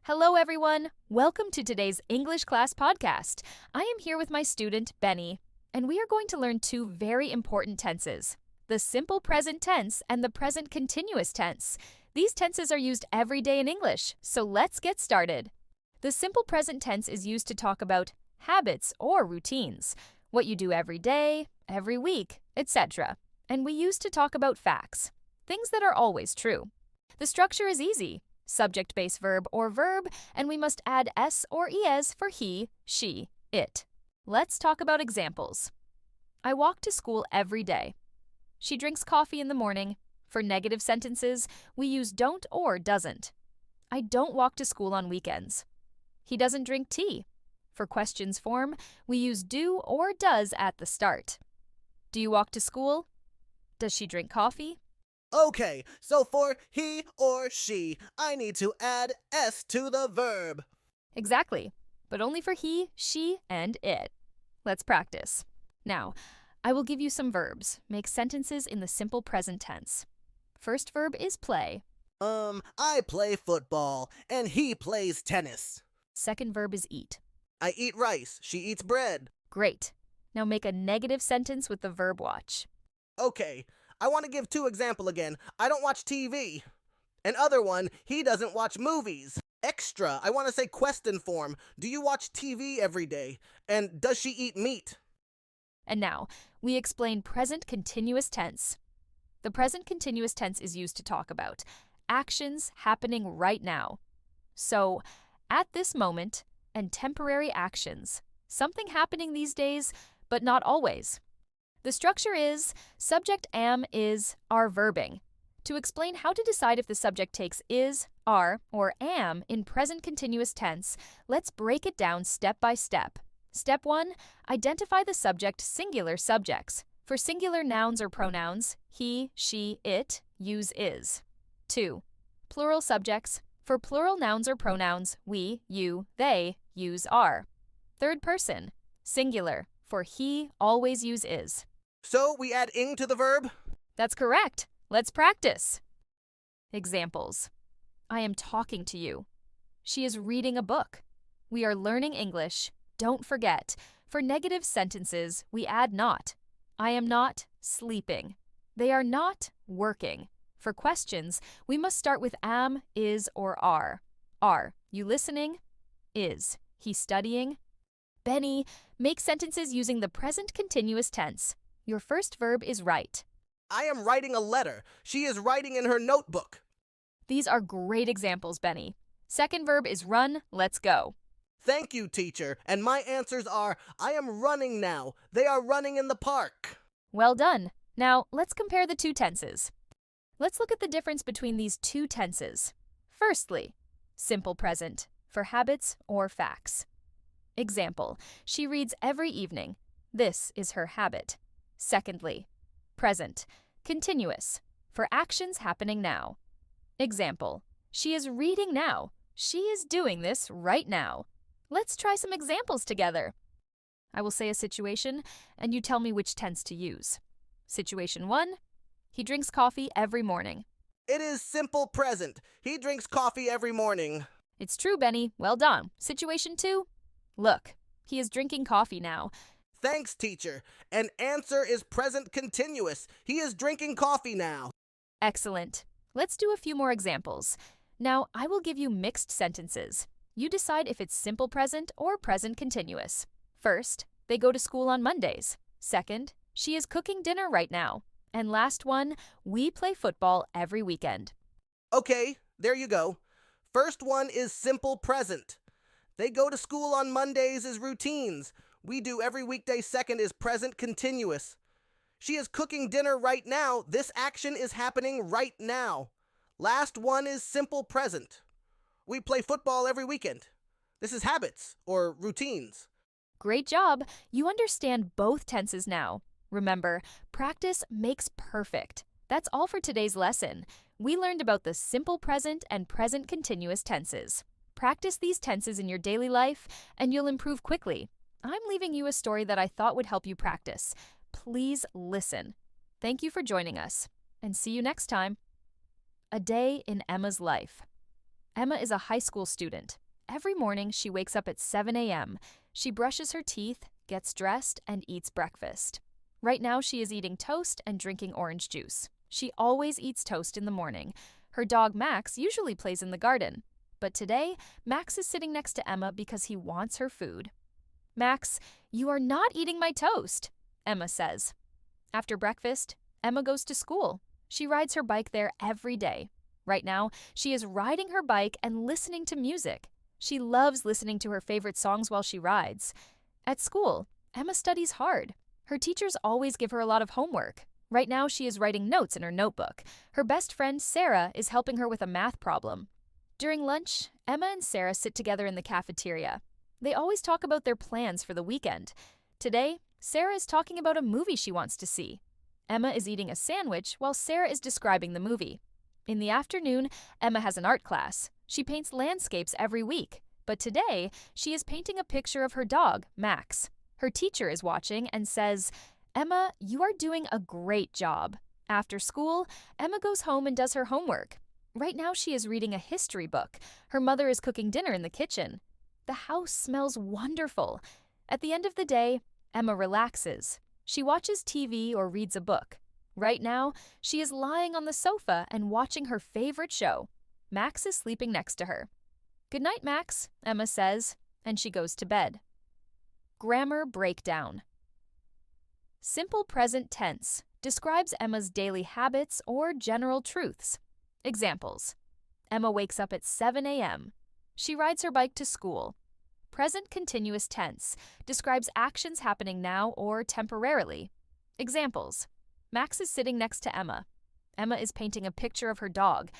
Hello, everyone. Welcome to today's English class podcast. I am here with my student, Benny, and we are going to learn two very important tenses, the simple present tense and the present continuous tense. These tenses are used every day in English, so let's get started. The simple present tense is used to talk about habits or routines, what you do every day, every week, etc. And we use to talk about facts, things that are always true. The structure is easy. Subject base verb or verb, and we must add s or es for he, she, it. Let's talk about examples. I walk to school every day. She drinks coffee in the morning. For negative sentences, we use don't or doesn't. I don't walk to school on weekends. He doesn't drink tea. For questions form, we use do or does at the start. Do you walk to school? Does she drink coffee? Okay, so for he or she, I need to add s to the verb. Exactly, but only for he, she, and it. Let's practice. Now, I will give you some verbs. Make sentences in the simple present tense. First verb is play. I play football, and he plays tennis. Second verb is eat. I eat rice, she eats bread. Great. Now make a negative sentence with the verb watch. Okay, I want to give two example again. I don't watch TV. Another one, he doesn't watch movies. Extra, I want to say question form. Do you watch TV every day? And does she eat meat? And now, we explain present continuous tense. The present continuous tense is used to talk about actions happening right now. So, at this moment, and temporary actions, something happening these days, but not always. The structure is subject am, is, are verbing. To explain how to decide if the subject takes is, are, or am in present continuous tense, let's break it down step by step. Step 1. Identify the subject singular subjects. For singular nouns or pronouns, he, she, it, use is. 2. Plural subjects. For plural nouns or pronouns, we, you, they, use are. Third person. Singular. For he, always use is. So we add ing to the verb? That's correct. Let's practice. Examples. I am talking to you. She is reading a book. We are learning English. Don't forget, for negative sentences, we add not. I am not sleeping. They are not working. For questions, we must start with am, is, or are. Are you listening? Is he studying? Benny, make sentences using the present continuous tense. Your first verb is write. I am writing a letter. She is writing in her notebook. These are great examples, Benny. Second verb is run, let's go. Thank you, teacher. And my answers are, I am running now. They are running in the park. Well done. Now, let's compare the two tenses. Let's look at the difference between these two tenses. Firstly, simple present, for habits or facts. Example, she reads every evening. This is her habit. Secondly, present, continuous, for actions happening now. Example, she is reading now. She is doing this right now. Let's try some examples together. I will say a situation, and you tell me which tense to use. Situation 1, he drinks coffee every morning. It is simple present. He drinks coffee every morning. It's true, Benny. Well done. Situation 2, look, he is drinking coffee now. Thanks, teacher. And answer is present continuous. He is drinking coffee now. Excellent. Let's do a few more examples. Now, I will give you mixed sentences. You decide if it's simple present or present continuous. First, they go to school on Mondays. Second, she is cooking dinner right now. And last one, we play football every weekend. Okay, there you go. First one is simple present. They go to school on Mondays is routines. We do every weekday. Second is present continuous. She is cooking dinner right now. This action is happening right now. Last one is simple present. We play football every weekend. This is habits or routines. Great job! You understand both tenses now. Remember, practice makes perfect. That's all for today's lesson. We learned about the simple present and present continuous tenses. Practice these tenses in your daily life, and you'll improve quickly. I'm leaving you a story that I thought would help you practice. Please listen. Thank you for joining us, and see you next time. A Day in Emma's Life. Emma is a high school student. Every morning, she wakes up at 7 a.m. She brushes her teeth, gets dressed, and eats breakfast. Right now, she is eating toast and drinking orange juice. She always eats toast in the morning. Her dog Max usually plays in the garden. But today, Max is sitting next to Emma because he wants her food. "Max, you are not eating my toast," Emma says. After breakfast, Emma goes to school. She rides her bike there every day. Right now, she is riding her bike and listening to music. She loves listening to her favorite songs while she rides. At school, Emma studies hard. Her teachers always give her a lot of homework. Right now, she is writing notes in her notebook. Her best friend, Sarah, is helping her with a math problem. During lunch, Emma and Sarah sit together in the cafeteria. They always talk about their plans for the weekend. Today, Sarah is talking about a movie she wants to see. Emma is eating a sandwich while Sarah is describing the movie. In the afternoon, Emma has an art class. She paints landscapes every week. But today, she is painting a picture of her dog, Max. Her teacher is watching and says, "Emma, you are doing a great job." After school, Emma goes home and does her homework. Right now, she is reading a history book. Her mother is cooking dinner in the kitchen. The house smells wonderful. At the end of the day, Emma relaxes. She watches TV or reads a book. Right now, she is lying on the sofa and watching her favorite show. Max is sleeping next to her. "Good night, Max," Emma says, and she goes to bed. Grammar breakdown. Simple present tense describes Emma's daily habits or general truths. Examples: Emma wakes up at 7 a.m. She rides her bike to school. Present continuous tense describes actions happening now or temporarily. Examples: Max is sitting next to Emma. Emma is painting a picture of her dog.